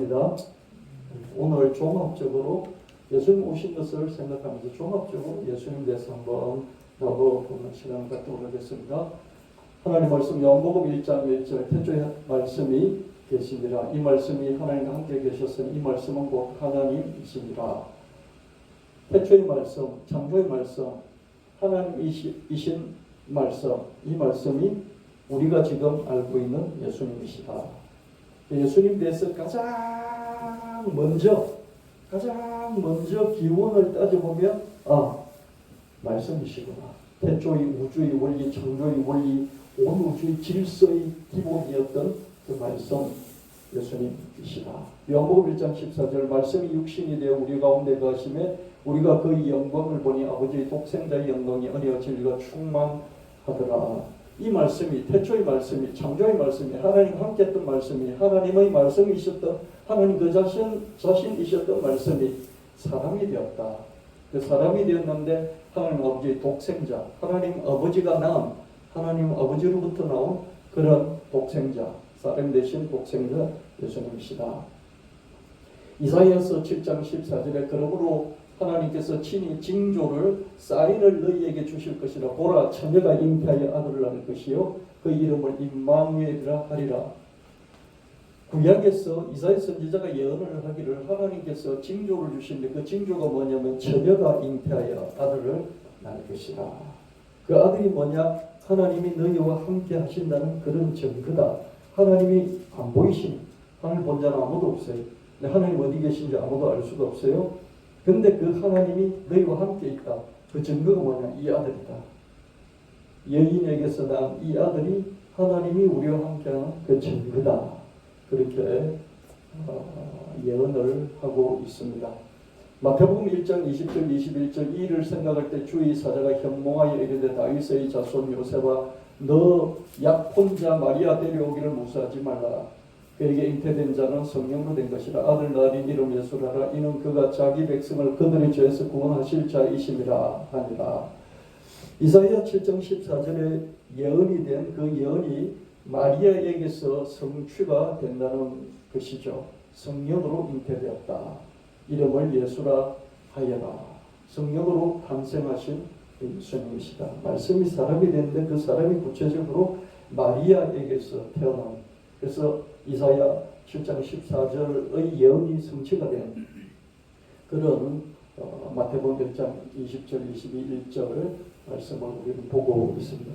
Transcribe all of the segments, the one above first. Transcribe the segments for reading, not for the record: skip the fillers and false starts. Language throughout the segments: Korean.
감사합니다. 오늘 종합적으로 예수님 오신 것을 생각하면서 종합적으로 예수님 대해서 한번 나눠보는 시간을 갖도록 하겠습니다. 하나님 말씀 요한복음 1장 1절 태초에 말씀이 계시니라. 이 말씀이 하나님과 함께 계셨으니 이 말씀은 곧 하나님이시니라. 태초의 말씀, 창조의 말씀, 하나님이신 말씀, 이 말씀이 우리가 지금 알고 있는 예수님이시다. 예수님 대해서 가장 먼저 기원을 따져보면 말씀이시구나. 태초의 우주의 원리, 창조의 원리, 온 우주의 질서의 기본이었던 그 말씀 예수님이시다. 요한복음 1장 14절 말씀이 육신이 되어 우리 가운데 거하심에 우리가 그의 영광을 보니 아버지의 독생자의 영광이 은혜와 진리가 충만하더라. 이 말씀이 태초의 말씀이 창조의 말씀이 하나님과 함께했던 말씀이 하나님의 말씀이셨던 하나님 그 자신이셨던 말씀이 사람이 되었다. 그 사람이 되었는데 하나님 아버지의 독생자, 하나님 아버지가 낳은 하나님 아버지로부터 나온 그런 독생자, 사람 대신 독생자 예수님이시다. 이사야서 7장 14절에 그러므로 하나님께서 친히 징조를 사인을 너희에게 주실 것이라. 보라 처녀가 잉태하여 아들을 낳을 것이요 그 이름을 임마누엘이라 하리라. 구약에서 이사야 선지자가 예언을 하기를 하나님께서 징조를 주시는데 그 징조가 뭐냐면 처녀가 잉태하여 아들을 낳을 것이라. 그 아들이 뭐냐? 하나님이 너희와 함께 하신다는 그런 증거다. 하나님이 안 보이신, 하나님 본 자는 아무도 없어요. 근데 하나님 어디 계신지 아무도 알 수가 없어요. 근데 그 하나님이 너희와 함께 있다. 그 증거가 뭐냐? 이 아들이다. 여인에게서 난 이 아들이 하나님이 우리와 함께하는 그 증거다. 그렇게 예언을 하고 있습니다. 마태복음 1장 20절 21절 이를 생각할 때 주의 사자가 현몽하여 이르되 다윗의 자손 요셉아 너 약혼자 마리아 데려오기를 무사하지 말라. 그에게 잉태된 자는 성령으로 된 것이라. 아들 낳으리 이름 예수라라. 이는 그가 자기 백성을 그들의 죄에서 구원하실 자이심이라 하니라. 이사야 7장 14절에 예언이 된 그 예언이 마리아에게서 성취가 된다는 것이죠. 성령으로 잉태되었다. 이름을 예수라 하여라. 성령으로 탄생하신 예수님이시다. 말씀이 사람이 됐는데 그 사람이 구체적으로 마리아에게서 태어난, 그래서 이사야 7장 14절의 예언이 성취가 된 그런 마태복음 1장 20절 21절 말씀을 우리는 보고 있습니다.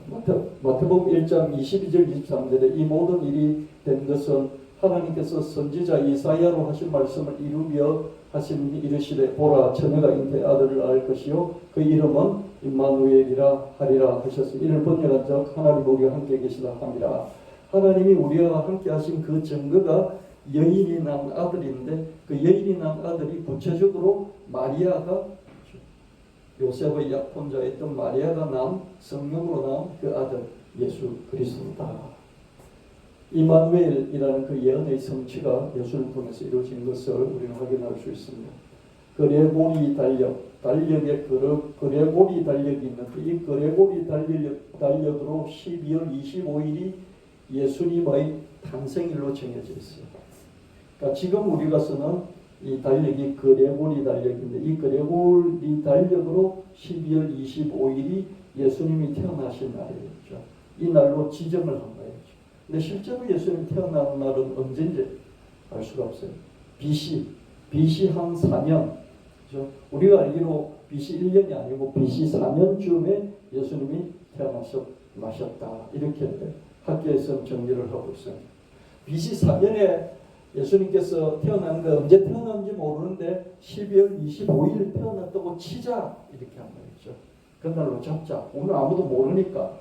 마태복음 1장 22절 23절에 이 모든 일이 된 것은 하나님께서 선지자 이사야로 하신 말씀을 이루며 하시니 이르시되 보라 처녀가 잉태 아들을 낳을 것이요 그 이름은 임마누엘이라 하리라 하셨으니 이를 번역한 적 하나님 우리와 함께 계시다 함이라. 하나님이 우리와 함께 하신 그 증거가 여인이 낳은 아들인데 그 여인이 낳은 아들이 구체적으로 마리아가 요셉의 약혼자였던 마리아가 낳은 성령으로 낳은 그 아들 예수 그리스도다. 임마누엘이라는 그 예언의 성취가 예수를 통해서 이루어진 것을 우리는 확인할 수 있습니다. 그레고리 달력에 그레고리 달력이 있는데 이 그레고리 달력으로 12월 25일이 예수님의 탄생일로 정해져 있어요. 그러니까 지금 우리가 쓰는 이 달력이 그레고리 달력인데 이 그레고리 달력으로 12월 25일이 예수님이 태어나신 날이죠. 이 날로 지정을 한 거예요. 근데 실제로 예수님 태어난 날은 언제인지 알 수가 없어요. BC 한 4년. 그렇죠? 우리가 알기로 BC 1년이 아니고 BC 4년쯤에 예수님이 태어나셨다. 이렇게 학계에서는 정리를 하고 있어요. BC 4년에 예수님께서 태어난 거 언제 태어난지 모르는데 12월 25일 태어났다고 치자 이렇게 한 거죠. 그날로 잡자. 오늘 아무도 모르니까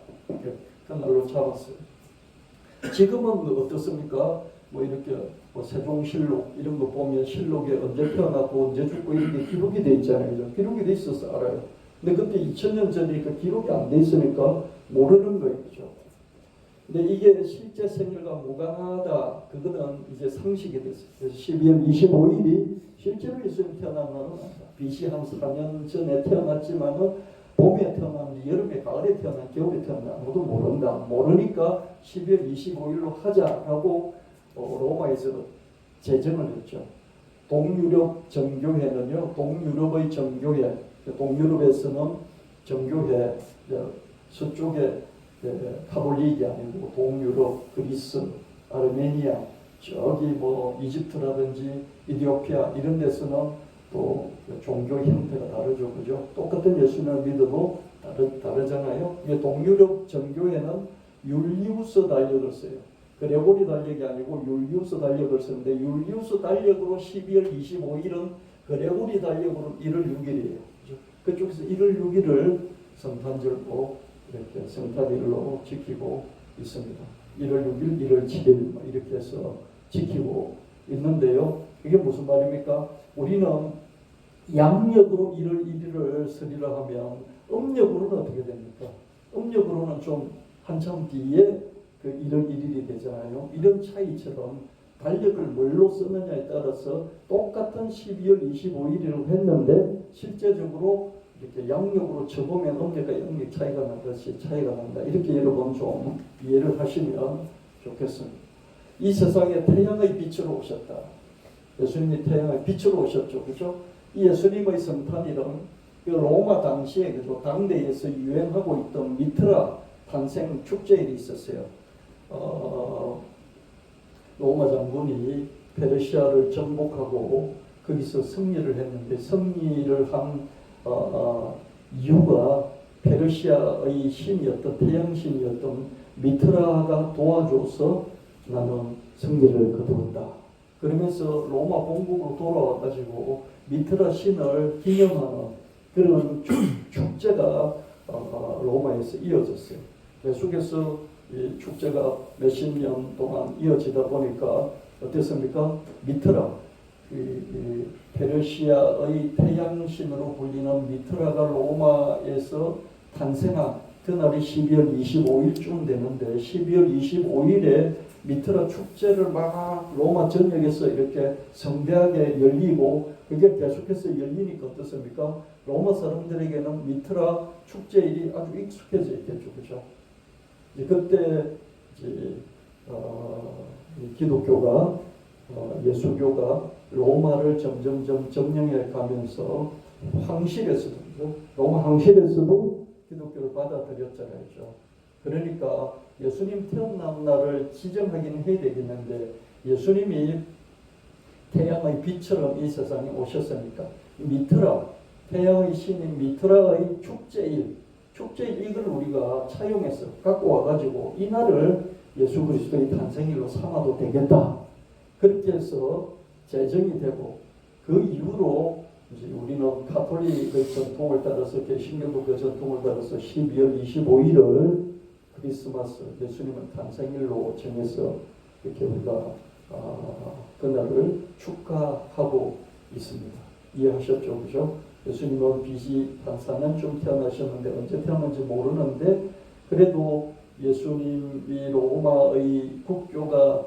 그날로 잡았어요. 지금은 어떻습니까? 뭐 이렇게 세종실록 이런 거 보면 실록에 언제 태어났고 언제 죽고 이렇게 기록이 돼 있잖아요. 기록이 돼 있어서 알아요. 근데 그때 2000년 전이니까 기록이 안 돼 있으니까 모르는 거예요. 근데 이게 실제 생일과 무관하다. 그거는 이제 상식이 됐어요. 그래서 12월 25일이 실제로 예수님 태어난 날은 아니다. BC 한 4년 전에 태어났지만은 봄에 태어났는지 여름에 가을에 태어난 겨울에 태어난 아무도 모른다. 모르니까 12월 25일로 하자라고 로마에서 제정을 했죠. 동유럽 정교회는요, 동유럽의 정교회, 동유럽에서는 정교회, 서쪽에 카톨릭이 아니고 동유럽, 그리스, 아르메니아, 저기 뭐 이집트라든지 이디오피아 이런 데서는 또 종교 형태가 다르죠, 그죠? 똑같은 예수님을 믿어도 다르잖아요. 동유럽 정교회는 율리우스 달력을 써요. 그레고리 달력이 아니고 율리우스 달력을 쓰는데 율리우스 달력으로 12월 25일은 그레고리 달력으로 1월 6일이에요. 그쪽에서 1월 6일을 성탄절로 이렇게 성탄일로 지키고 있습니다. 1월 6일, 1월 7일 이렇게 해서 지키고 있는데요. 이게 무슨 말입니까? 우리는 양력으로 1월 1일을 설이라 하면 음력으로는 어떻게 됩니까? 음력으로는 좀 한참 뒤에 그 1월 1일이 되잖아요. 이런 차이처럼 달력을 뭘로 쓰느냐에 따라서 똑같은 12월 25일을 했는데 실제적으로 이렇게 양력으로 쳐보면 음력과 양력 차이가 나듯이 차이가 난다. 이렇게 여러분 좀 이해를 하시면 좋겠습니다. 이 세상에 태양의 빛으로 오셨다. 예수님이 태양의 빛으로 오셨죠. 그죠? 이 예수님의 성탄일은 그 로마 당시에 그죠? 당대에서 유행하고 있던 미트라 탄생 축제일이 있었어요. 로마 장군이 페르시아를 정복하고 거기서 승리를 했는데 승리를 한 이유가 페르시아의 신이었던 태양신이었던 미트라가 도와줘서 나는 승리를 거두었다. 그러면서 로마 본국으로 돌아와가지고 미트라 신을 기념하는 그런 축제가 로마에서 이어졌어요. 계속해서 이 축제가 몇십 년 동안 이어지다 보니까 어땠습니까? 미트라, 페르시아의 태양신으로 불리는 미트라가 로마에서 탄생한 그날이 12월 25일쯤 되는데 12월 25일에 미트라 축제를 막 로마 전역에서 이렇게 성대하게 열리고 그게 계속해서 열리니까 어떻습니까? 로마 사람들에게는 미트라 축제일이 아주 익숙해져 있겠죠. 그죠? 그때 이제 기독교가 예수교가 로마를 점점점 점령해 가면서 황실에서도 로마 황실에서도 기독교를 받아들였잖아요. 그러니까 예수님 태어난 날을 지정하기는 해야 되겠는데 예수님이 태양의 빛처럼 이 세상에 오셨으니까 미트라 태양의 신인 미트라의 축제일 이걸 우리가 차용해서 갖고 와가지고 이 날을 예수 그리스도의 탄생일로 삼아도 되겠다. 그렇게 해서 제정이 되고 그 이후로 이제 우리는 가톨릭의 전통을 따라서 개신교도 그 전통을 따라서 12월 25일을 크리스마스 예수님의 탄생일로 정해서 이렇게 우리가 그날을 축하하고 있습니다. 이해하셨죠? 그죠? 예수님은 BC 4년쯤 태어나셨는데 언제 태어났는지 모르는데 그래도 예수님이 로마의 국교가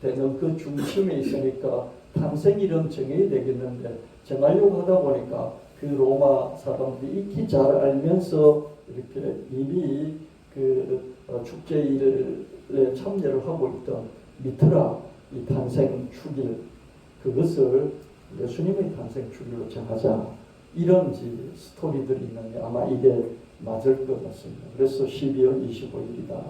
되는 그 중심에 있으니까 탄생일은 정해야 되겠는데 정하려고 하다 보니까 그 로마 사람들이 익히 잘 알면서 이렇게 이미 그 축제일에 참여를 하고 있던 미트라 이 탄생 축일 그것을 예수님의 탄생 축일로 정하자. 이런 스토리들이 있는데 아마 이게 맞을 것 같습니다. 그래서 12월 25일이다.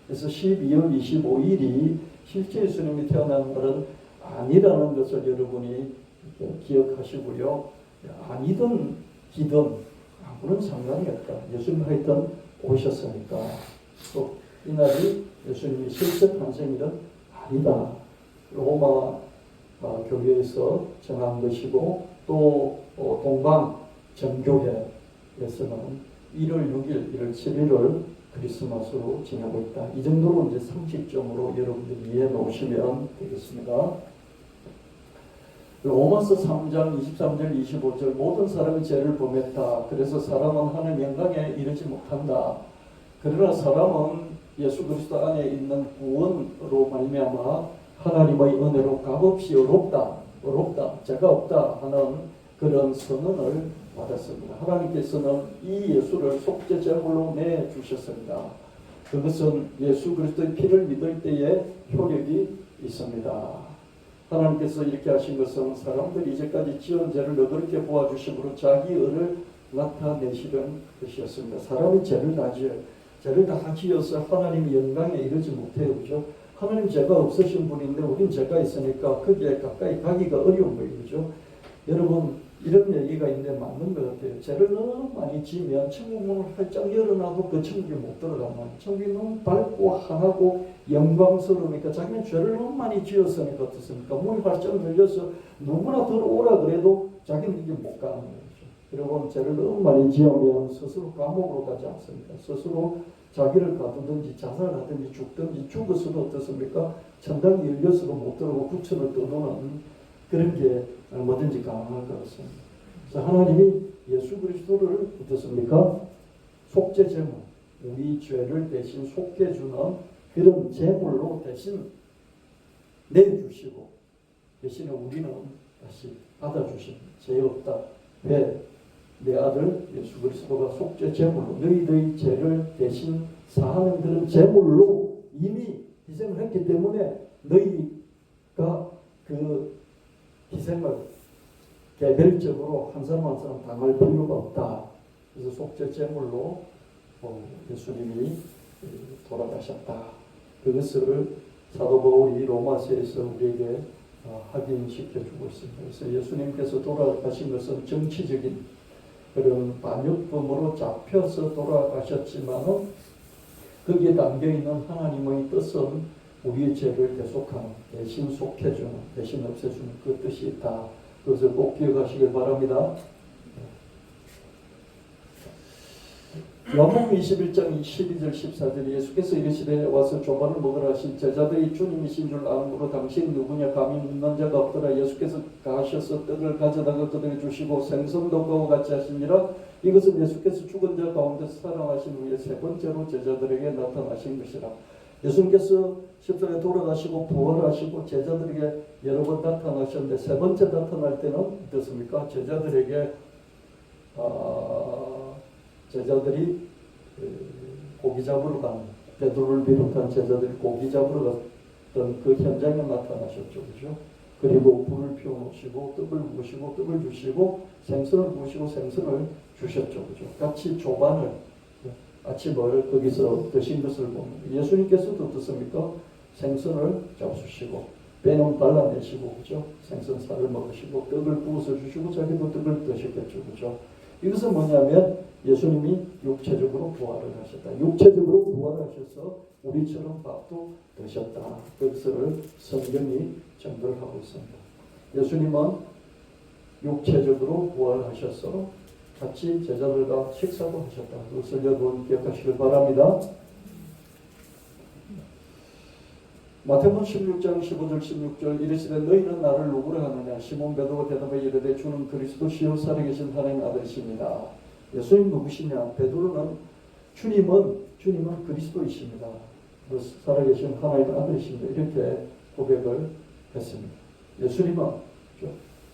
그래서 12월 25일이 실제 예수님이 태어난 날은 아니라는 것을 여러분이 기억하시고요. 아니든 기든 아무런 상관이 없다. 예수님 하여튼 오셨으니까 또 이날이 예수님이 실제 탄생일은 아니다. 로마 교회에서 정한 것이고 또 동방 정교회에서는 1월 6일, 1월 7일을 크리스마스로 지내고 있다. 이 정도로 이제 상식적으로 여러분들이 이해해 놓으시면 되겠습니다. 로마서 3장 23절 25절 모든 사람이 죄를 범했다. 그래서 사람은 하나님 영광에 이르지 못한다. 그러나 사람은 예수 그리스도 안에 있는 구원으로 말미암아 하나님의 은혜로 값없이 어렵다, 죄가 없다 하는 그런 선언을 받았습니다. 하나님께서는 이 예수를 속죄제물로 내주셨습니다. 그것은 예수 그리스도의 피를 믿을 때에 효력이 있습니다. 하나님께서 이렇게 하신 것은 사람들이 이제까지 지은 죄를 너그럽게 보아주심으로 자기 의를 나타내시는 것이었습니다. 사람이 죄를 다 지어요. 죄를 다 지어서 하나님의 영광에 이르지 못해요. 그죠? 하나님 죄가 없으신 분인데 우린 죄가 있으니까 거기에 가까이 가기가 어려운 거예요. 그죠? 여러분 이런 얘기가 있는데 맞는 것 같아요. 죄를 너무 많이 지으면 천국문을 활짝 열어놔도 그 천국에 못 들어가면 천국이 너무 밝고 환하고 영광스러우니까 자기는 죄를 너무 많이 지었으니까 어떻습니까? 문이 활짝 열려서 누구나 들어오라 그래도 자기는 이제 못 가는 거죠. 여러분 죄를 너무 많이 지으면 스스로 감옥으로 가지 않습니까? 스스로 자기를 가두든지 자살하든지 죽든지 죽어서도 어떻습니까? 천당이 열려서도 못 들어오고 구천을 떠도는 그런 게 얼마든지 가능할 것 같습니다. 그래서 하나님이 예수 그리스도를 어떻습니까? 속죄 제물, 우리 죄를 대신 속해주는 그런 제물로 대신 내주시고 대신에 우리는 다시 받아주신 죄 없다. 왜? 내 아들 예수 그리스도가 속죄 제물로 너희들의 죄를 대신 사하는 그런 제물로 이미 희생을 했기 때문에 너희가 그 희생을 개별적으로 한 사람 한 사람 당할 필요가 없다. 그래서 속죄 제물로 예수님이 돌아가셨다. 그것을 사도 바울이 로마서에서 우리에게 확인시켜 주고 있습니다. 그래서 예수님께서 돌아가신 것은 정치적인 그런 반역범으로 잡혀서 돌아가셨지만은 거기에 담겨있는 하나님의 뜻은 우리의 죄를 대속하는, 대신 속해주는, 대신 없애주는 그 뜻이 있다. 그것을 꼭 기억하시길 바랍니다. 요한복음 21장 12절 14절 예수께서 이르시되 와서 조반을 먹으라 하신 제자들이 주님이신 줄 아므로 당신 누구냐 감히 묻는 자가 없더라. 예수께서 가셔서 떡을 가져다가 그들에게 주시고 생선도 그와 같이 하시니라. 이것은 예수께서 죽은 자 가운데서 살아나신 후에 세 번째로 제자들에게 나타나신 것이라. 예수님께서 십자가에 돌아가시고 부활하시고 제자들에게 여러 번 나타나셨는데 세 번째 나타날 때는 어떻습니까? 제자들이 고기 잡으러 간 베드로를 비롯한 제자들이 고기 잡으러 갔던 그 현장에 나타나셨죠. 그죠? 그리고 불을 피워놓으시고 떡을 부으시고 떡을 주시고 생선을 부으시고 생선을 주셨죠. 그죠? 같이 조반을 아침을 거기서 드신 것을 보면 예수님께서도 어떻습니까? 생선을 잡수시고 배는 발라내시고 그죠? 생선살을 먹으시고 떡을 부어서 주시고 자기도 떡을 드셨겠죠. 그죠? 이것은 뭐냐면 예수님이 육체적으로 부활을 하셨다. 육체적으로 부활하셔서 우리처럼 밥도 드셨다. 그것을 성경이 증거를 하고 있습니다. 예수님은 육체적으로 부활하셔서 같이 제자들과 식사도 하셨다. 그것을 여러분 기억하시길 바랍니다. 마태복음 16장 15절 16절 이르시되 너희는 나를 누구라 하느냐 시몬 베드로가 대답하여 이르되 주는 그리스도시요 살아계신 하나님의 아들이십니다. 예수님 누구시냐? 베드로는 주님은 그리스도이십니다. 살아계신 하나님의 아들이십니다. 이렇게 고백을 했습니다. 예수님은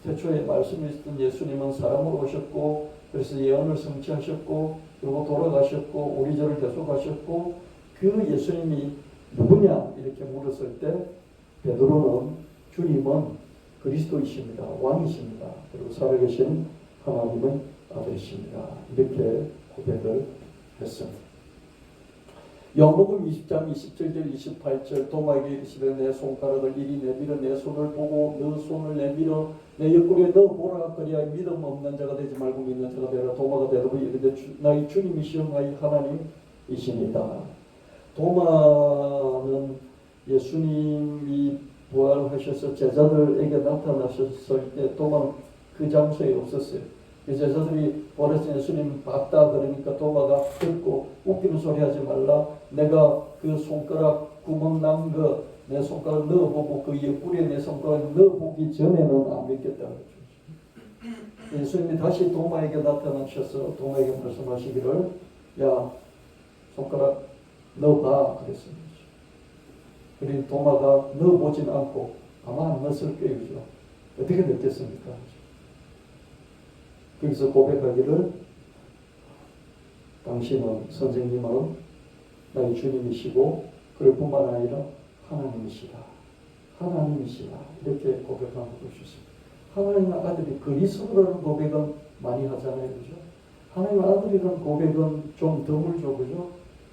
태초에 말씀이 있었던 예수님은 사람으로 오셨고 그래서 예언을 성취하셨고 그리고 돌아가셨고 우리 죄를 대속하셨고 그 예수님이 누구냐 이렇게 물었을 때 베드로는 주님은 그리스도이십니다. 왕이십니다. 그리고 살아계신 하나님의 아들이십니다. 이렇게 고백을 했습니다. 요한복음 20장 27절 28절 도마에게 이르시되 내 손가락을 이리 내밀어 내 손을 보고 너 손을 내밀어 내 옆구리에 넣어보라. 그리하여 믿음 없는 자가 되지 말고 믿는 자가 되라. 도마가 대답하여 이르되 나의 주님이시여 나의 하나님이십니다. 도마는 예수님이 부활하셔서 제자들에게 나타나셨을 때 도마는 그 장소에 없었어요. 제자들이 부활하신 예수님 봤다 그러니까 도마가 듣고 웃기는 소리 하지 말라. 내가 그 손가락 구멍 난 거 내 손가락 넣어보고 그 옆구리에 내 손가락 넣어보기 전에는 안 믿겠다. 예수님이 다시 도마에게 나타나셔서 도마에게 말씀하시기를 야 손가락 넣어봐 그랬습니다. 그리고 도마가 넣어보진 않고 아마 안 넣었을 거예요. 그죠? 어떻게 됐겠습니까? 거기서 고백하기를 당신은 선생님은 나의 주님이시고 그럴 뿐만 아니라 하나님이시다. 하나님이시다. 이렇게 고백하는 것이 있습니다. 하나님의 아들이 그리스도라는 고백은 많이 하잖아요. 그죠? 하나님의 아들이라는 고백은 좀 드물죠. 그죠?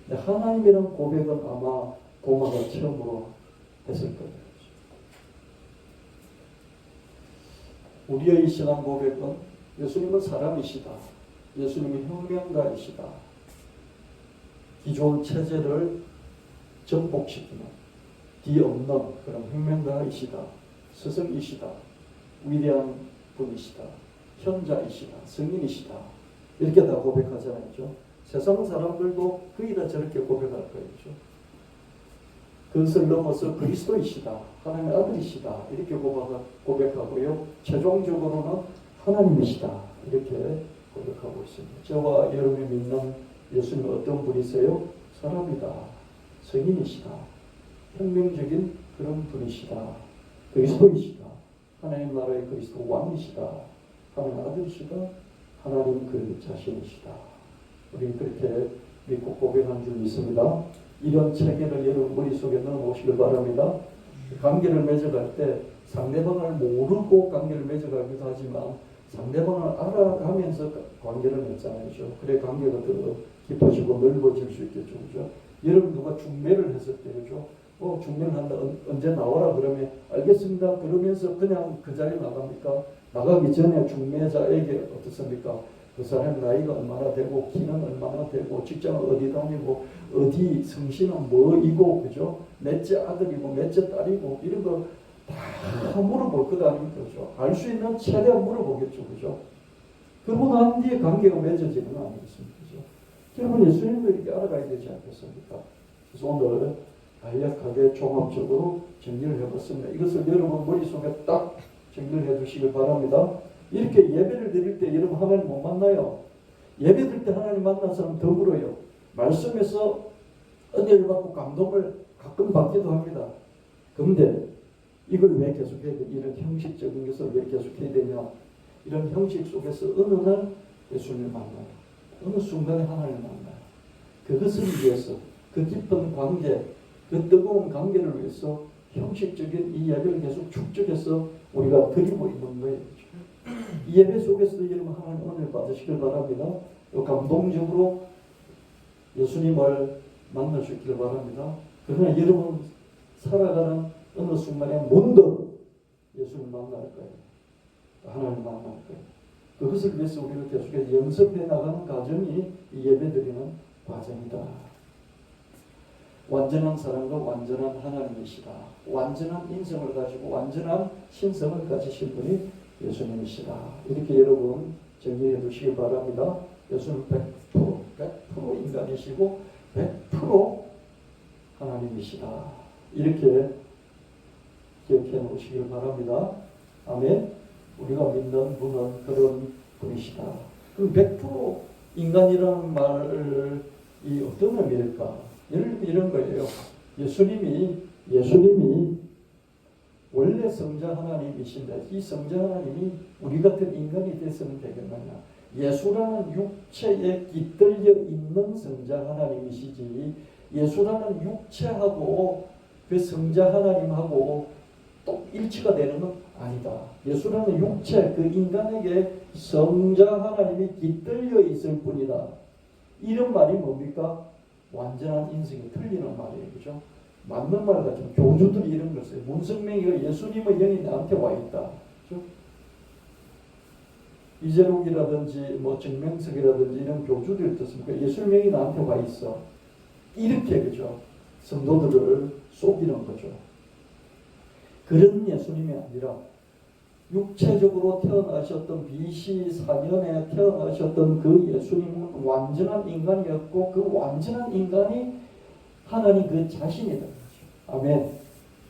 근데 하나님이라는 고백은 아마 도마가 처음으로 했을 거예요. 우리의 신앙 고백은 예수님은 사람이시다. 예수님은 혁명가이시다. 기존 체제를 정복시키는 뒤없는 그런 혁명가이시다. 스승이시다. 위대한 분이시다. 현자이시다. 성인이시다. 이렇게 다 고백하잖아요. 세상 사람들도 거의 다 저렇게 고백할 거예요. 그것을 넘어서 그리스도이시다. 하나님의 아들이시다. 이렇게 고백하고요. 최종적으로는 하나님이시다. 이렇게 고백하고 있습니다. 저와 여러분이 믿는 예수님은 어떤 분이세요? 사람이다. 성인이시다. 혁명적인 그런 분이시다. 그리스도이시다. 하나님 나라의 그리스도 왕이시다. 하나님 아들이시다. 하나님 그 자신이시다. 우리 그렇게 믿고 고백한 줄 믿습니다. 이런 체계를 여러분 머릿속에 넣어놓으시길 바랍니다. 관계를 맺어갈 때 상대방을 모르고 관계를 맺어가기도 하지만 상대방을 알아가면서 관계를 맺잖아요. 그래 관계가 더 깊어지고 넓어질 수 있겠죠. 그죠? 여러분 누가 중매를 했을 때죠. 중매를 한다. 언제 나와라 그러면 알겠습니다. 그러면서 그냥 그 자리에 나갑니까? 나가기 전에 중매자에게 어떻습니까? 그 사람 나이가 얼마나 되고 키는 얼마나 되고 직장은 어디 다니고 어디 성씨는 뭐이고 그죠? 넷째 아들이고 넷째 딸이고 이런 거 다 물어볼 것 아닙니까? 그죠? 알 수 있는 최대한 물어보겠죠. 그죠? 그러고 난 뒤에 관계가 맺어지는 거 아니겠습니까? 그죠? 여러분 예수님도 이렇게 알아가야 되지 않겠습니까? 그래서 오늘 간략하게 종합적으로 정리를 해봤습니다. 이것을 여러분 머릿속에 딱 정리를 해두시길 바랍니다. 이렇게 예배를 드릴 때 여러분 하나님 못 만나요. 예배 드릴 때 하나님 만난 사람 더 울어요. 말씀에서 은혜를 받고 감동을 가끔 받기도 합니다. 그런데 이걸 왜 계속해야 돼? 이런 형식적인 것을 왜 계속해야 되냐? 이런 형식 속에서 어느 날 예수님을 만나요. 어느 순간에 하나님을 만나요. 그것을 위해서 그 깊은 관계, 그 뜨거운 관계를 위해서 형식적인 이 예배를 계속 축적해서 우리가 드리고 있는 거예요. 이 예배 속에서도 여러분 하나님 은혜를 받으시길 바랍니다. 감동적으로 예수님을 만날 수 있기를 바랍니다. 그러나 여러분 살아가는 어느 순간에 먼저 예수님을 만날 거예요. 하나님을 만날 거예요. 그것을 위해서 우리가 계속해서 연습해 나가는 과정이 이 예배드리는 과정이다. 완전한 사랑과 완전한 하나님이시다. 완전한 인성을 가지고 완전한 신성을 가지신 분이 예수님이시다. 이렇게 여러분 정리해 두시기 바랍니다. 예수는 100% 인간이시고 100% 하나님이시다. 이렇게 기억해 놓으시길 바랍니다. 아멘. 우리가 믿는 분은 그런 분이시다. 그럼 100% 인간이라는 말이 어떤 의미일까? 예를 들면 이런 거예요. 예수님이 원래 성자 하나님이신데 이 성자 하나님이 우리 같은 인간이 됐으면 되겠느냐? 예수라는 육체에 깃들려 있는 성자 하나님이시지 예수라는 육체하고 그 성자 하나님하고 또 일치가 되는 건 아니다. 예수라는 육체 그 인간에게 성자 하나님이 깃들려 있을 뿐이다. 이런 말이 뭡니까? 완전한 인생이 틀리는 말이에요. 그죠? 맞는 말 같죠. 교주들이 이런 걸 써요. 문성명이가 예수님의 영이 나한테 와 있다. 그죠? 이재록이라든지 정명석이라든지 이런 교주들이 어떻습니까? 예수님의 영이 나한테 와 있어. 이렇게 그죠? 성도들을 속이는 거죠. 그런 예수님이 아니라 육체적으로 태어나셨던 BC 4년에 태어나셨던 그 예수님은 완전한 인간이었고 그 완전한 인간이 하나님 그 자신이다. 아멘.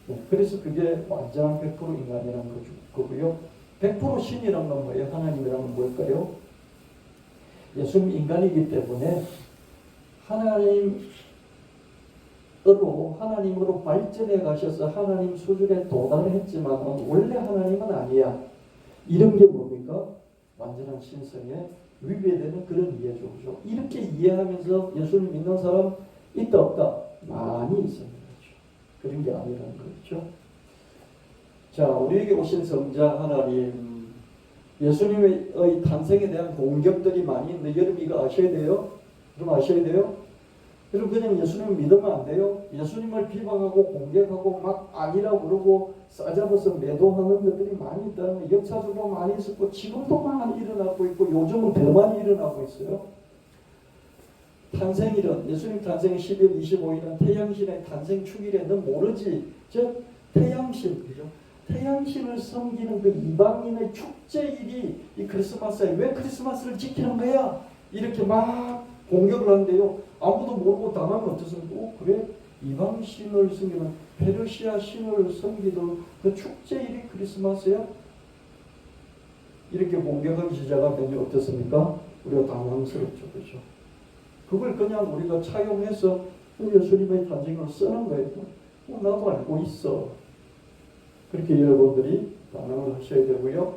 네, 그래서 그게 완전한 100% 인간이라는 거고요. 100% 신이란 건 뭐예요? 하나님이란 건 뭘까요? 예수님 인간이기 때문에 하나님으로 발전해 가셔서 하나님 수준에 도달했지만 원래 하나님은 아니야. 이런 게 뭡니까? 완전한 신성에 위배되는 그런 이해죠. 그죠? 이렇게 이해하면서 예수님 믿는 사람 있다 없다? 많이 있습니다. 그런 게 아니라는 거죠. 자, 우리에게 오신 성자 하나님, 예수님의 탄생에 대한 공격들이 많이 있는데 여러분 이거 아셔야 돼요. 좀 아셔야 돼요. 여러분 그냥 예수님을 믿으면 안 돼요. 예수님을 비방하고 공격하고 막 아니라고 그러고 싸잡아서 매도하는 것들이 많이 있다는, 역사적으로 많이 있었고 지금도 많이 일어나고 있고 요즘은 더 많이 일어나고 있어요. 탄생일은, 예수님 탄생이 12월 25일은 태양신의 탄생 축일에 너 모르지? 즉 태양신, 그죠? 태양신을 섬기는 그 이방인의 축제일이 이 크리스마스에 왜 크리스마스를 지키는 거야? 이렇게 막 공격을 하는데요. 아무도 모르고 당하면 어떻습니까? 그래? 이방신을 섬기는 페르시아 신을 섬기던 그 축제일이 크리스마스야? 이렇게 공격하기 시작하면 어떻습니까? 우리가 당황스럽죠. 그렇죠? 그걸 그냥 우리가 차용해서 예수님의 탄생을 쓰는 거예요. 나도 알고 있어. 그렇게 여러분들이 반응을 하셔야 되고요.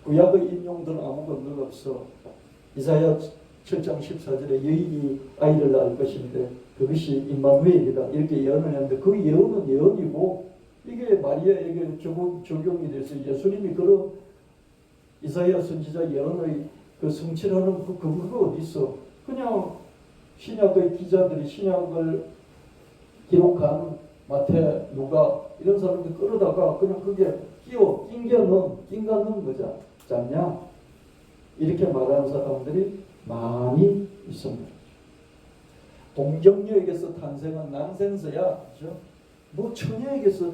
구약의 인용들은 아무 건너가 없어. 이사야 7장 14절에 여인이 아이를 낳을 것인데 그것이 임마누엘이다. 이렇게 예언을 했는데 그 예언은 예언이고 이게 마리아에게 적용이 돼서 예수님이 그런 이사야 선지자 예언의 그 성취하는 그 근거가 어디 있어? 그냥 신약의 기자들이 신약을 기록한 마태, 누가 이런 사람들 끌어다가 그냥 그게 낀가 넣은 거잖냐? 이렇게 말하는 사람들이 많이 있습니다. 동정녀에게서 탄생한 난센서야, 그죠? 뭐 처녀에게서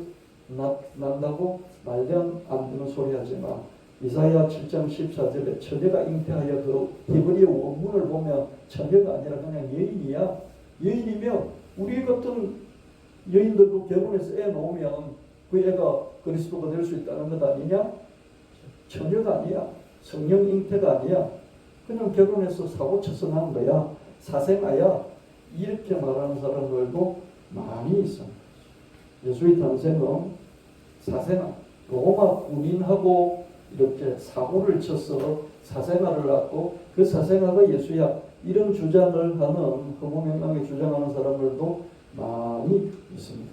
난다고 말도 안 되는 소리 하지 마. 이사야 7장 14절에 처녀가 잉태하여 그 히브리어 원문을 보면 처녀가 아니라 그냥 여인이야. 여인이면 우리 같은 여인들도 결혼해서 애 놓으면 그 애가 그리스도가 될 수 있다는 것 아니냐? 처녀가 아니야. 성령 잉태가 아니야. 그냥 결혼해서 사고 쳐서 난 거야. 사생아야. 이렇게 말하는 사람들도 많이 있습니다. 예수의 탄생은 사생아, 로마 군인하고 이렇게 사고를 쳐서 사생아를 낳고 그 사생아가 예수야. 이런 주장을 하는, 허무맹랑하게 주장하는 사람들도 많이 있습니다.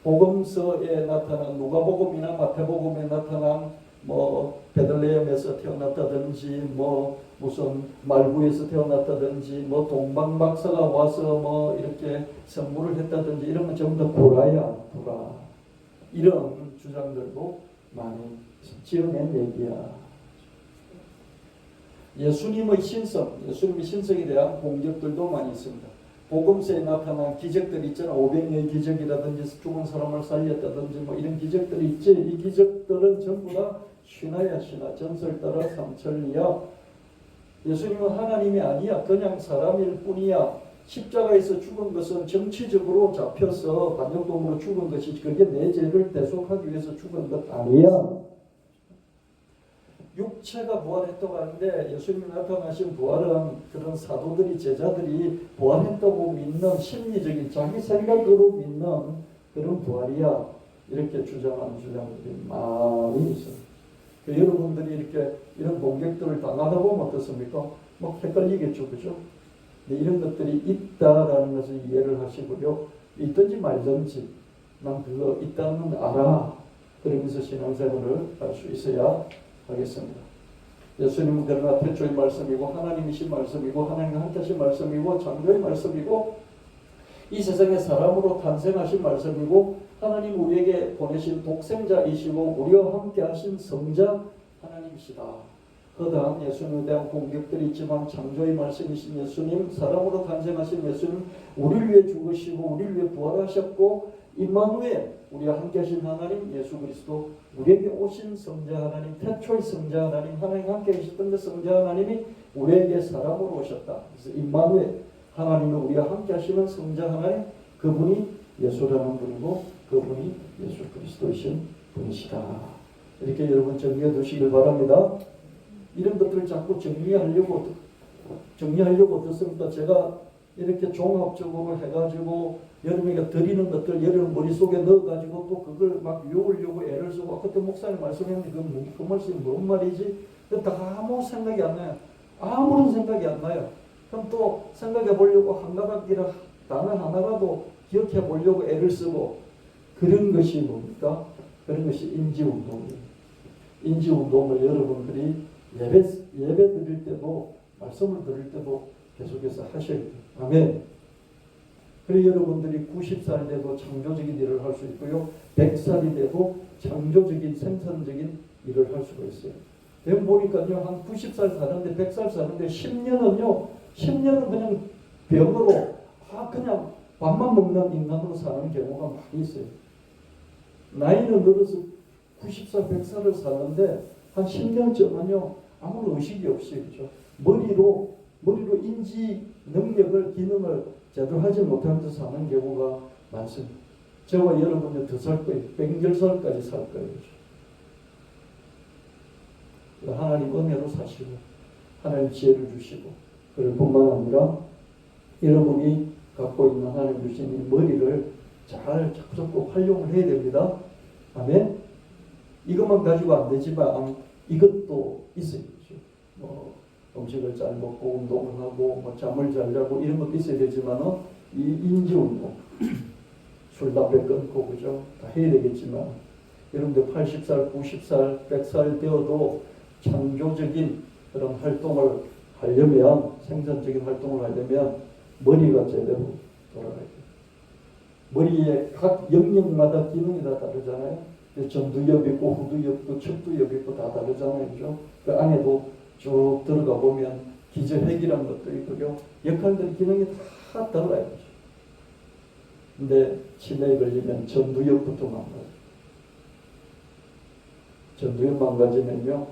복음서에 나타난, 누가복음이나 마태복음에 나타난 뭐 베들레헴에서 태어났다든지 뭐 무슨 말구에서 태어났다든지 뭐 동방박사가 와서 뭐 이렇게 선물을 했다든지 이런 건 전부 다 구라야, 구라. 이런 주장들도 많이 지어낸 얘기야. 예수님의 신성, 예수님의 신성에 대한 공격들도 많이 있습니다. 복음서에 나타난 기적들 있잖아. 500년의 기적이라든지 죽은 사람을 살렸다든지 뭐 이런 기적들이 있지. 이 기적들은 전부 다 신화야, 신화. 전설 따라 삼천리야. 예수님은 하나님이 아니야. 그냥 사람일 뿐이야. 십자가에서 죽은 것은 정치적으로 잡혀서 반역동으로 죽은 것이지 그게 내 죄를 대속하기 위해서 죽은 것 아니야. 육체가 부활했다고 하는데 예수님이 나타나신 부활은 그런 사도들이, 제자들이 부활했다고 믿는 심리적인 자기 생각으로 믿는 그런 부활이야. 이렇게 주장하는 주장들이 많이 있어요. 여러분들이 이렇게 이런 공격들을 당하다 보면 어떻습니까? 막 헷갈리겠죠, 그죠? 이런 것들이 있다라는 것을 이해를 하시고요. 있든지 말든지 난 그거 있다는 알아. 그러면서 신앙생활을 할 수 있어야 하겠습니다. 예수님은 그러나 태초의 말씀이고 하나님이신 말씀이고 하나님과 함께하신 말씀이고 창조의 말씀이고 이 세상에 사람으로 탄생하신 말씀이고 하나님 우리에게 보내신 독생자이시고 우리와 함께하신 성자 하나님이시다. 허다한 예수님에 대한 공격들이 있지만 창조의 말씀이신 예수님, 사람으로 탄생하신 예수님, 우리를 위해 죽으시고 우리를 위해 부활하셨고 임마누엘, 우리와 함께 하신 하나님 예수 그리스도, 우리에게 오신 성자 하나님, 태초의 성자 하나님, 하나님과 함께 계셨던 그 성자 하나님이 우리에게 사람으로 오셨다. 그래서 임마누엘, 하나님은 우리와 함께 하시는 성자 하나님, 그분이 예수라는 분이고 그분이 예수 그리스도이신 분이시다. 이렇게 여러분 정리해 두시길 바랍니다. 이런 것들을 자꾸 정리하려고 어떻습니까? 제가 이렇게 종합적으로 해가지고 여러분에게 드리는 것들 여러분 머릿속에 넣어가지고 또 그걸 막 외우려고 애를 쓰고 그때 목사님 말씀했는데 그 말씀이 뭔 말이지? 다 아무 생각이 안 나요. 아무런 생각이 안 나요. 그럼 또 생각해 보려고 한 가닥이라 단어 하나라도 기억해 보려고 애를 쓰고 그런 것이 뭡니까? 그런 것이 인지운동이에요. 인지운동을 여러분들이 예배 드릴 때도 말씀을 드릴 때도 계속해서 하셔야 돼요. 아멘. 그래서 여러분들이 90살 돼도 창조적인 일을 할 수 있고요. 100살이 돼도 창조적인 생산적인 일을 할 수가 있어요. 내가 보니까요, 한 90살 사는데 100살 사는데 10년은 그냥 병으로 그냥 밥만 먹는 인간으로 사는 경우가 많이 있어요. 나이는 들어서 90살, 100살을 사는데 한 10년쯤은요 아무런 의식이 없어요. 그죠? 머리로 인지 능력을, 기능을 제대로 하지 못하면서 사는 경우가 많습니다. 저와 여러분은 더 살 거예요. 100살까지 살 거예요. 그죠? 하나님 은혜로 사시고 하나님 지혜를 주시고 그럴 뿐만 아니라 여러분이 갖고 있는 하나님 주신 이 머리를 잘 자꾸 활용을 해야 됩니다. 아멘. 이것만 가지고 안 되지만 이것도 있어요. 음식을 잘 먹고 운동을 하고 잠을 잘 자고 이런 것도 있어야 되지만은 이 인지운동 술 담배 끊고 그죠? 다 해야 되겠지만 여러분들 80살, 90살, 100살 되어도 창조적인 그런 활동을 하려면, 생산적인 활동을 하려면 머리가 제대로 돌아가야 돼요. 머리의 각 영역마다 기능이 다 다르잖아요. 전두엽 있고 후두엽 있고 척두엽 있고 다 다르잖아요. 그죠? 그 안에도 쭉 들어가 보면 기저핵이라는 것도 있고요. 역할들 기능이 다 달라요. 근데 치매에 걸리면 전두엽부터 망가져요. 전두엽 망가지면요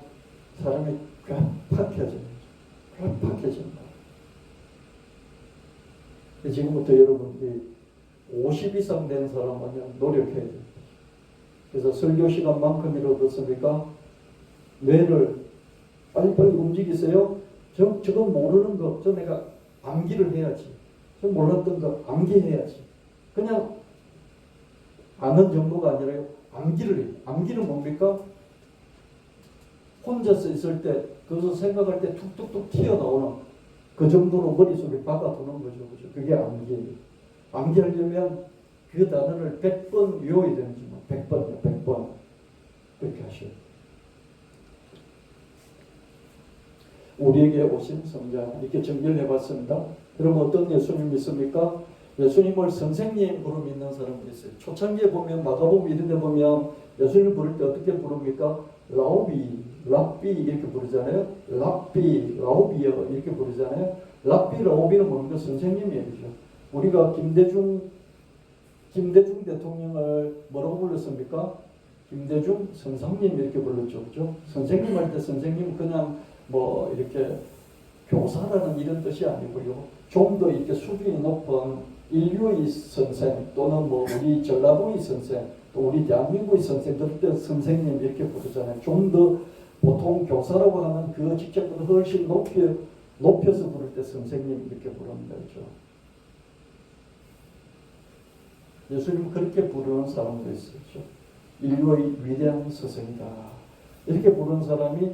사람이 팍팍해져요. 팍팍해진다. 지금부터 여러분들이 50 이상 된 사람은요 노력해야 돼요. 그래서 설교 시간만큼이라도 어떻습니까? 뇌를 빨리빨리 움직이세요. 저건 모르는 거, 내가 암기를 해야지. 저 몰랐던 거 암기해야지. 그냥 아는 정도가 아니라요. 암기를 해요. 암기는 뭡니까? 혼자서 있을 때, 거기서 생각할 때 툭툭툭 튀어나오는 그 정도로 머릿속에 박아두는 거죠. 그죠? 그게 암기예요. 암기하려면 그 단어를 100번 외워야 되는지, 100번이요, 100번. 그렇게 하셔요. 우리에게 오신 성자, 이렇게 정리를 해봤습니다. 그럼 어떤 예수님 믿습니까? 예수님을 선생님으로 믿는 사람들이 있어요. 초창기에 보면, 마가복음 이런 데 보면 예수님을 부를 때 어떻게 부릅니까? 랍비 이렇게 부르잖아요. 랍비, 라오비여 이렇게 부르잖아요. 랍비, 라오비는 뭡니까? 선생님이에요. 그죠? 우리가 김대중 대통령을 뭐라고 불렀습니까? 김대중 선생님 이렇게 불렀죠. 그죠? 선생님 할 때 선생님은 그냥 이렇게 교사라는 이런 뜻이 아니고요. 좀 더 이렇게 수준이 높은 인류의 선생 또는 우리 전라도의 선생 또 우리 대한민국의 선생 그럴 때 선생님 이렇게 부르잖아요. 좀 더 보통 교사라고 하는 그 직책보다 훨씬 높여서 부를 때 선생님 이렇게 부릅니다. 그렇죠? 예수님 그렇게 부르는 사람도 있어요. 인류의 위대한 스승이다. 이렇게 부르는 사람이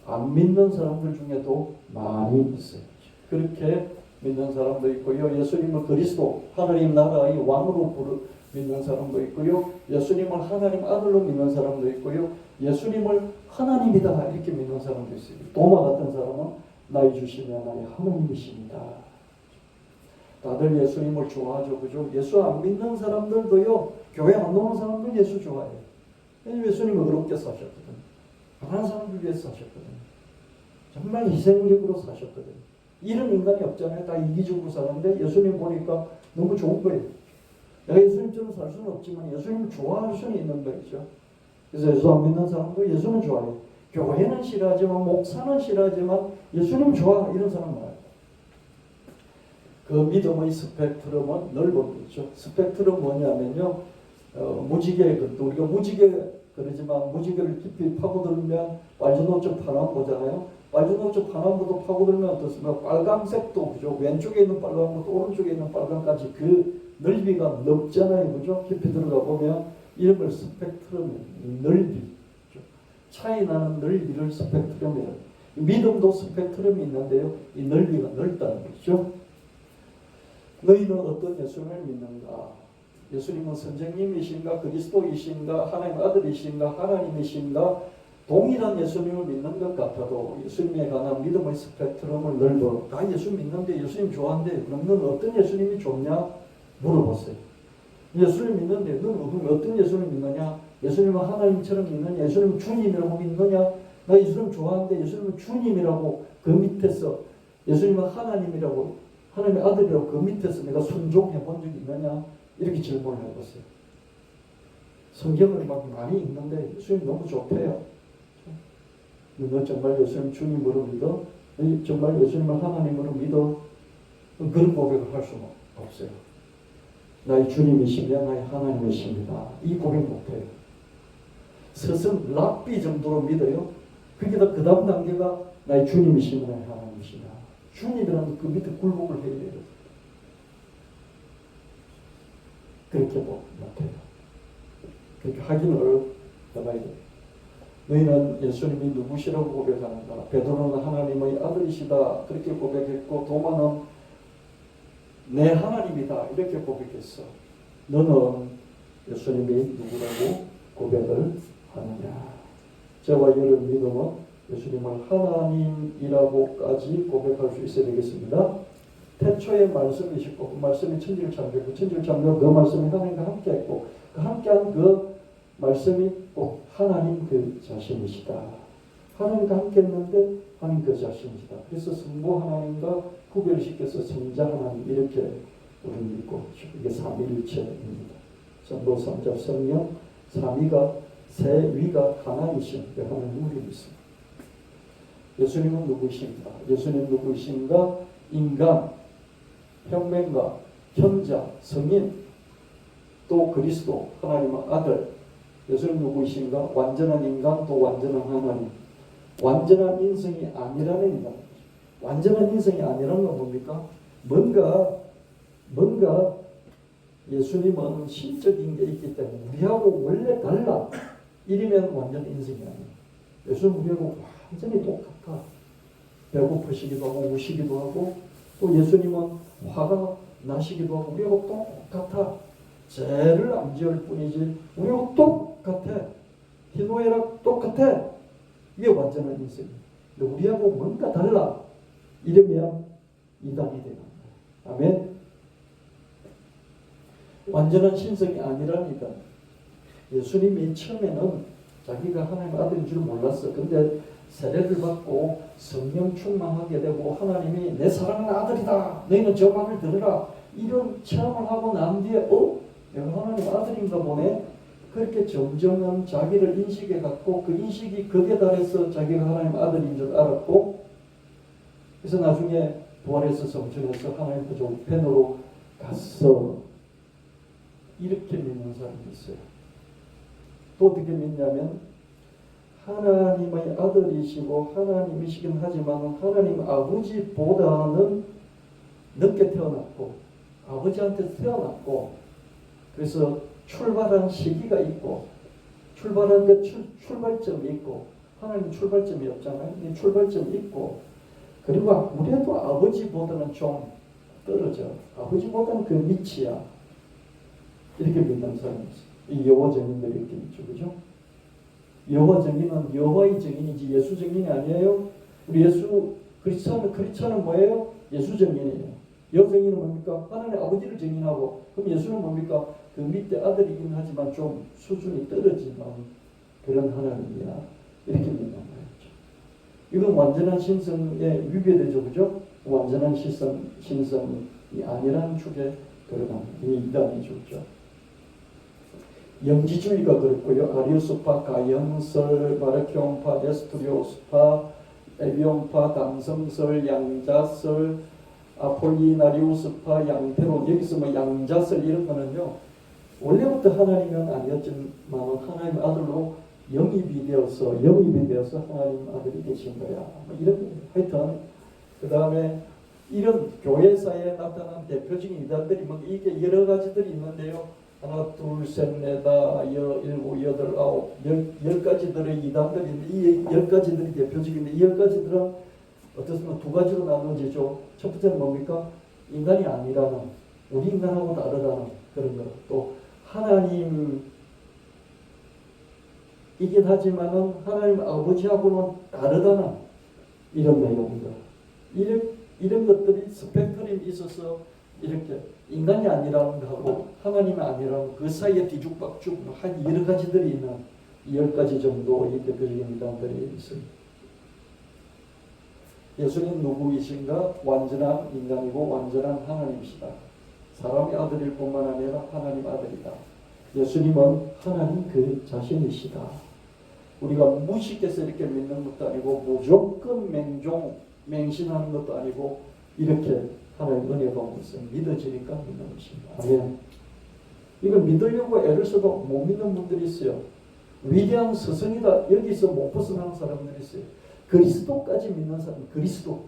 안 믿는 사람들 중에도 많이 있어요. 그렇게 믿는 사람도 있고요. 예수님을 그리스도, 하나님 나라의 왕으로 믿는 사람도 있고요. 예수님을 하나님 아들로 믿는 사람도 있고요. 예수님을 하나님이다 이렇게 믿는 사람도 있어요. 도마 같은 사람은 나의 주시며 나의 하나님이십니다. 다들 예수님을 좋아하죠. 그죠? 예수 안 믿는 사람들도요. 교회 안 오는 사람도 예수 좋아해요. 왜냐면 예수님은 그렇게 사셨거든요. 강한 사람들 위해서 사셨거든요. 정말 희생적으로 사셨거든요. 이런 인간이 없잖아요. 다 이기적으로 사는데 예수님 보니까 너무 좋은 거예요. 내가 예수님처럼 살 수는 없지만 예수님을 좋아할 수는 있는 거죠. 그래서 예수 안 믿는 사람도 예수는 좋아해요. 교회는 싫어하지만 목사는 싫어하지만 예수님 좋아 이런 사람 많아요. 그 믿음의 스펙트럼은 넓은 거죠. 스펙트럼 뭐냐면요. 무지개, 우리가 무지개 그러지만 무지개를 깊이 파고들면 빨주노초 파란 보잖아요. 빨주노초 파란보도 파고들면 어떻습니까? 빨강색도 그죠. 왼쪽에 있는 빨강부터 오른쪽에 있는 빨강까지 그 넓이가 넓잖아요. 그죠? 깊이 들어가 보면 이런 걸 스펙트럼, 넓이. 그죠? 차이 나는 넓이를 스펙트럼이라고. 믿음도 스펙트럼이 있는데요. 이 넓이가 넓다는 거죠. 너희는 어떤 예수를 믿는가? 예수님은 선생님이신가 그리스도이신가 하나님 아들이신가 하나님이신가 동일한 예수님을 믿는 것 같아도 예수님에 관한 믿음의 스펙트럼을 넓어 나 예수 믿는데 예수님 좋아한대 그럼 넌 어떤 예수님이 좋냐 물어보세요. 예수님 믿는데 넌 어떤 예수님 믿느냐 예수님은 하나님처럼 믿느냐 예수님은 주님이라고 믿느냐 나 예수님 좋아하는데 예수님은 주님이라고 그 밑에서 예수님은 하나님이라고 하나님의 아들이라고 그 밑에서 내가 순종해 본 적이 있느냐 이렇게 질문을 해보세요. 성경을 막 많이 읽는데 예수님 너무 좋대요. 너 정말 예수님 주님으로 믿어? 너 정말 예수님을 하나님으로 믿어? 그런 고백을 할 수는 없어요. 나의 주님이시며 나의 하나님이십니다. 이 고백 못해요. 스승 랍비 정도로 믿어요. 그게 다 그 다음 단계가 나의 주님이시며 나의 하나님이시다. 주님이라는 그 밑에 굴복을 해야 돼요. 그렇게 못해요. 그렇게 하기는 어려워야 돼요. 너희는 예수님이 누구시라고 고백하는가? 베드로는 하나님의 아들이시다. 그렇게 고백했고 도마는 내 하나님이다. 이렇게 고백했어. 너는 예수님이 누구라고 고백을 하느냐? 저와 여러분 믿음은 예수님을 하나님이라고까지 고백할 수 있어야 되겠습니다. 태초에 말씀이시고 그 말씀이 천지를 창조했고 천지를 창조한 그 말씀이 하나님과 함께했고 그 함께한 그 말씀이 꼭 하나님 그 자신이시다. 하나님과 함께했는데 하나님 그 자신이시다. 그래서 성부 하나님과 구별시켜서 성자 하나님 이렇게 우리는 믿고 이게 삼위일체입니다. 성부, 성자, 성령, 삼위가 세 위가 하나이신 그 하나님 우리 믿습니다. 예수님은 누구이신가? 예수님 누구이신가? 인간, 혁명가, 현자, 성인, 또 그리스도, 하나님의 아들. 예수님 누구이신가? 완전한 인간, 또 완전한 하나님. 완전한 인성이 아니라는 인간. 완전한 인성이 아니라는 건 뭡니까? 뭔가 예수님은 신적인 게 있기 때문에 우리하고 원래 달라. 이러면 완전 인성이 아니에요. 예수님 우리하고 완전히 똑같아. 배고프시기도 하고 우시기도 하고 또 예수님은 화가 나시기도 하고 우리하고 똑같아. 죄를 안 지을 뿐이지 우리하고 똑같아. 희노애락 똑같아. 이게 완전한 인성이에요. 근데 우리하고 뭔가 달라. 이러면 이단이 되는 거예요. 아멘. 완전한 신성이 아니라니까. 예수님이 처음에는 자기가 하나님 아들인 줄 몰랐어. 근데 세례를 받고 성령 충만하게 되고 하나님이 내 사랑하는 아들이다. 너희는 저 말을 들으라. 이런 체험을 하고 난 뒤에 내가 하나님 아들인가 보네. 그렇게 점점 자기를 인식해 갖고 그 인식이 극에 달해서 자기가 하나님 아들인 줄 알았고 그래서 나중에 부활해서 성천해서 하나님 그 우편으로 갔어. 이렇게 믿는 사람이 있어요. 또 어떻게 믿냐면 하나님의 아들이시고 하나님이시긴 하지만 하나님 아버지보다는 늦게 태어났고 아버지한테 태어났고 그래서 출발한 시기가 있고 출발한 그 출발점이 있고 하나님 출발점이 없잖아요. 이 출발점이 있고 그리고 아무래도 아버지보다는 좀 떨어져. 아버지보다는 그 밑이야. 이렇게 믿는 사람이 있어요. 이 여호와 증인들이 이렇게 있죠. 그죠? 여호와 증인은 여호와의 증인이지 예수 증인이 아니에요. 우리 예수 크리스천은 뭐예요? 예수 증인이에요. 여호와 증인은 뭡니까? 하나님 아버지를 증인하고 그럼 예수는 뭡니까? 그 밑에 아들이긴 하지만 좀 수준이 떨어지는 그런 하나님이야. 이렇게 믿는 거예요. 이건 완전한 신성에 위배되죠. 그죠? 완전한 신성이 아니라는 축에 들어가는 이 이단이죠. 그죠? 영지주의가 그렇고요. 아리우스파, 가영설, 마르키온파, 네스토리오스파, 에비온파, 담성설, 양자설, 아폴리나리우스파, 양테론 여기서 뭐 양자설 이런 거는요. 원래부터 하나님은 아니었지만 하나님 아들로 영입이 되어서 하나님 아들이 되신 거야. 뭐 이런 하여튼 그 다음에 이런 교회사에 나타난 대표적인 이단들이 뭐 이게 여러 가지들이 있는데요. 하나, 둘, 셋, 넷, 다, 일곱, 여덟, 아홉, 열 가지들의 이단들인데 이 열 가지들이 대표적인데 이 열 가지들은 어떻습니까? 두 가지로 나누어지죠. 첫 번째는 뭡니까? 인간이 아니라는 우리 인간하고 다르다는 그런 거. 또 하나님이긴 하지만은 하나님 아버지하고는 다르다는 이런 내용입니다. 이런 것들이 스펙트럼이 있어서 이렇게 인간이 아니라는 거하고 하나님이 아니라는 그 사이에 뒤죽박죽 한 여러 가지들이 있는 10가지 정도의 대표적인 이단들이 있습니다. 예수님 누구이신가? 완전한 인간이고 완전한 하나님이시다. 사람의 아들일 뿐만 아니라 하나님 아들이다. 예수님은 하나님 그 자신이시다. 우리가 무식해서 이렇게 믿는 것도 아니고 무조건 맹신하는 것도 아니고 이렇게 하나님 은혜 가운데서 믿어지니까 믿는 것입니다. 아멘. 이걸 믿으려고 애를 써도 못 믿는 분들이 있어요. 위대한 스승이다. 여기서 못 벗어나는 사람들이 있어요. 그리스도까지 믿는 사람, 그리스도.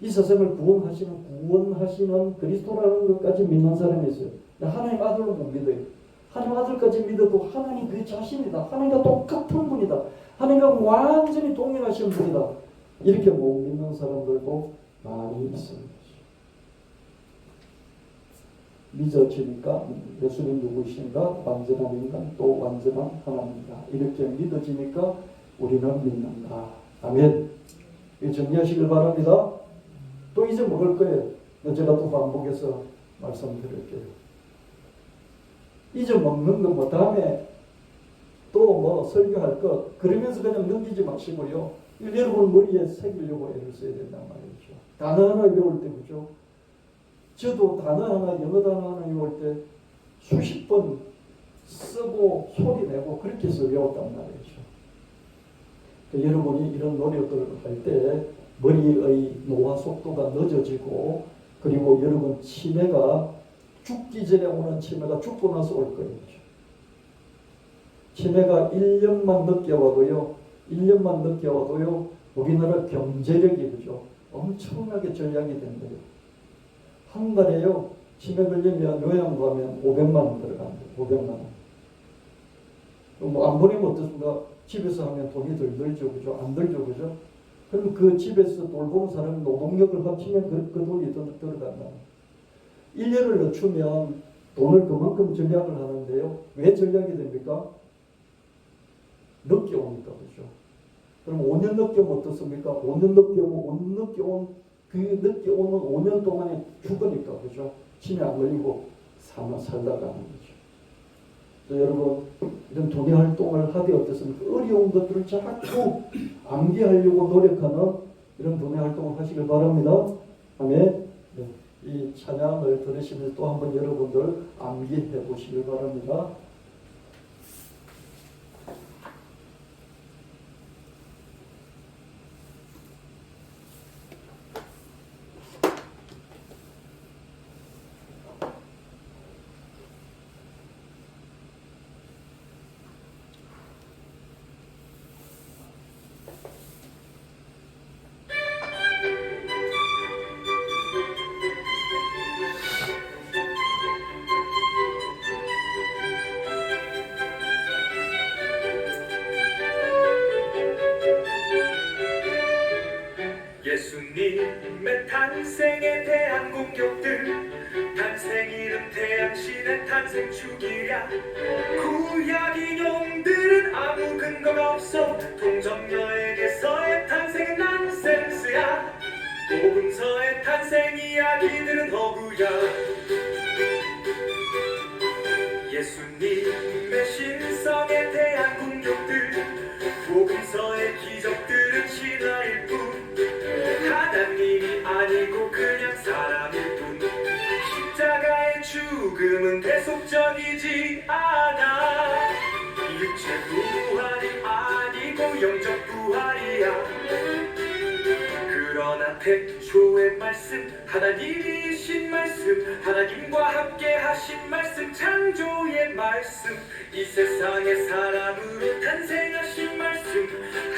이 세상을 구원하시는 그리스도라는 것까지 믿는 사람이 있어요. 하나님 아들로 못 믿어요. 하나님 아들까지 믿어도 하나님 그 자신이다. 하나님과 똑같은 분이다. 하나님과 완전히 동일하신 분이다. 이렇게 못 믿는 사람들도 많이 있습니다. 믿어지니까 예수님 누구이신가? 완전한 인간 또 완전한 하나님이다. 이렇게 믿어지니까 우리는 믿는다. 아멘. 정리하시길 바랍니다. 또 이제 먹을 거예요. 제가 또 반복해서 말씀드릴게요. 이제 먹는 거 뭐 다음에 또 뭐 설교할 것 그러면서 그냥 넘기지 마시고요. 여러분 머리에 새기려고 애를 써야 된단 말이죠. 단어 하나 외울 때 그죠? 저도 단어 하나 영어 단어 하나 외울 때 수십 번 쓰고 소리 내고 그렇게 해서 외웠단 말이죠. 여러분이 이런 노력을 할 때 머리의 노화 속도가 늦어지고 그리고 여러분 치매가 죽기 전에 오는 치매가 죽고 나서 올 거예요. 치매가 1년만 늦게 와도요. 우리나라 경제력이 그죠? 엄청나게 전량이 된대요. 한 달에요. 치매 걸리면 요양 가면 500만 원 들어간대요. 500만 원. 뭐 안 보내면 어떻습니까? 집에서 하면 돈이 덜 들죠. 그죠? 안 들죠. 그죠? 그럼 그 집에서 돌보는 사람이 노동력을 합치면 그 돈이 더 들어간다. 1년을 늦추면 돈을 그만큼 절약을 하는데요. 왜 절약이 됩니까? 늦게 오니까. 그죠? 그럼 5년 늦게 오면 어떻습니까? 5년 늦게 오면 그 늦게 오는 5년 동안에 죽으니까. 그죠? 치매 안 걸리고 살다 가는 거죠. 여러분 이런 도내 활동을 하되 어떻습니까? 어려운 것들을 자꾸 암기하려고 노력하는 이런 도내 활동을 하시길 바랍니다. 아멘. 네. 이 찬양을 들으시면서 또 한번 여러분들 암기해 보시길 바랍니다. 예수님의 탄생에 대한 공격들 탄생 이름 태양신의 탄생 주기야 구약 인용들은 아무 근거가 없어 동정녀에게서의 탄생은 난센스야 복음서의 탄생 이야기들은 허구야 예수님의 신성에 대한 공격들 복음서의 기적들은 신화일 뿐 하나님이 아니고 그냥 사람일 뿐 십자가의 죽음은 대속적이지 않아 육체 부활이 아니고 영적 부활이야 그러나 태초의 말씀 하나님이신 말씀 하나님과 함께 하신 말씀 창조의 말씀 이 세상에 사람으로 탄생하신 말씀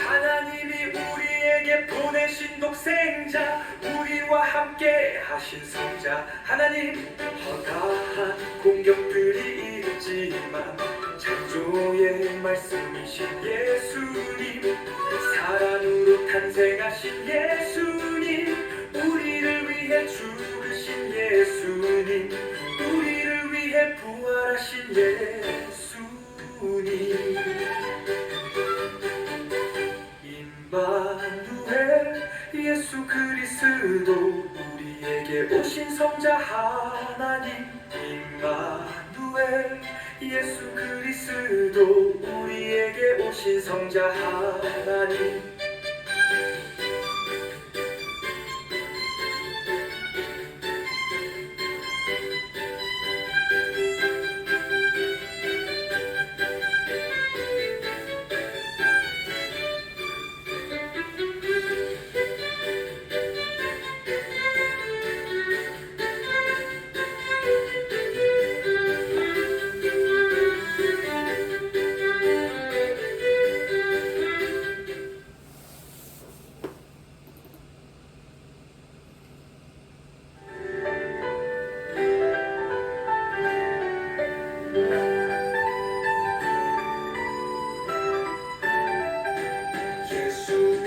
하나님이 우리에게 보내신 독생자 우리와 함께 하신 성자 하나님 허다한 공격들이 있지만 창조의 말씀이신 예수님 사람으로 탄생하신 예수님 우리를 위해 죽으신 예수님 우리를 위해 부활하신 예수님 그리스도 우리에게 오신 성자 하나님 임마누엘 예수 그리스도 우리에게 오신 성자 하나님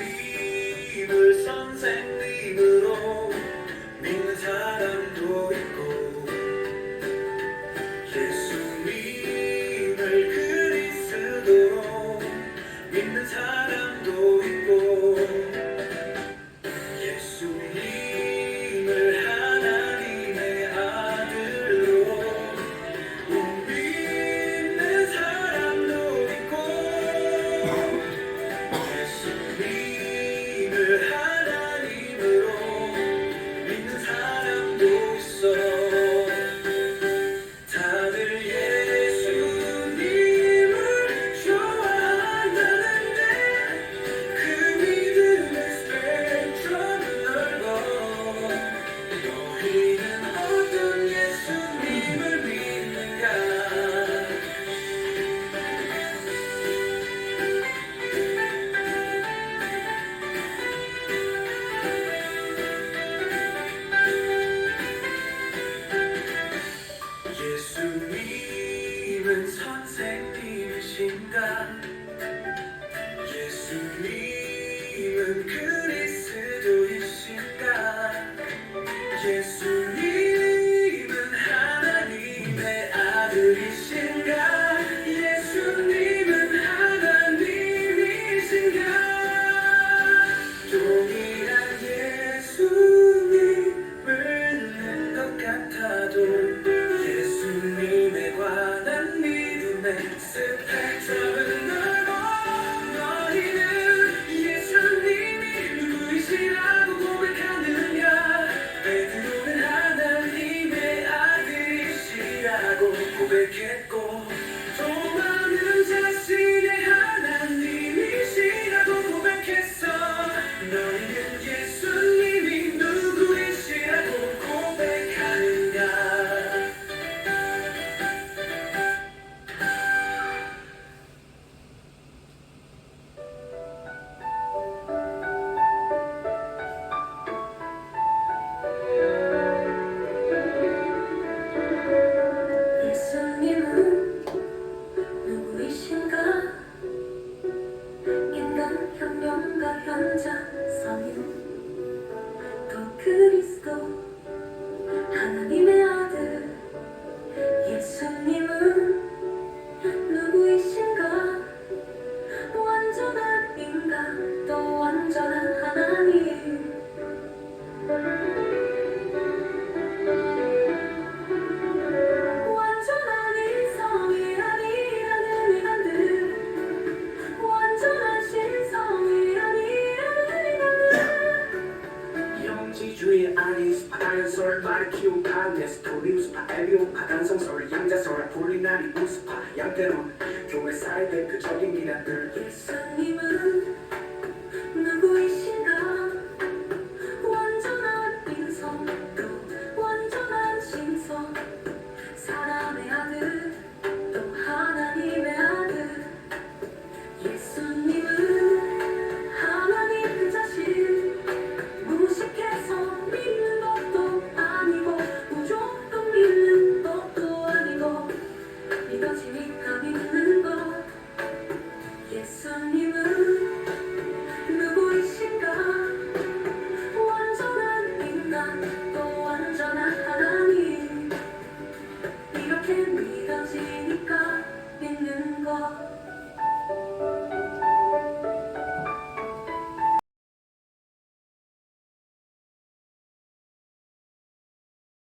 예수님을 선생님으로 믿는 사람도 있고 예수님을 그리스도로 믿는 사람도 있고 예수님을 하나님의 아들로 믿는 사람도 있고 예수님을 하나님으로 믿는 사람도 있어 다들 예수님을 좋아한다는데 그 믿음의 스펙트럼은 넓어 너희는 어떤 예수님을 믿는가 예수님은 선생님이신가? 예수님은 그리스도이신가? 예수님은 하나님의 아들이신가? 예수님은 하나님이신가? 동일한 예수님을 믿는 것 같아도 예수님에 관한 믿음의 스펙트럼은 넓어 너희는 예수님이 누구이시라고 고백하느냐 베드로는 하나님의 아들이시라고 고백했고 도마는 자신의 하나님이시라고 고백했어 너희는 예수님이 누구이시라고 고백하는가 예수님은 누구이신가? 인간 혁명가 현자 성인 또 그리스도 하나님의 아들 예수님은 누구이신가? 완전한 인간 또 완전한 하나님 완전한 인성이 아니라는 인간들 완전한 신성이 아니라는 인간들 영지주의 아리스파 다연설 마르키오 파네스 토리우스파 엘리오파 단성설 양자설 폴리나리 우스파 양태론 교회 사회 대표적인 기관들 예수님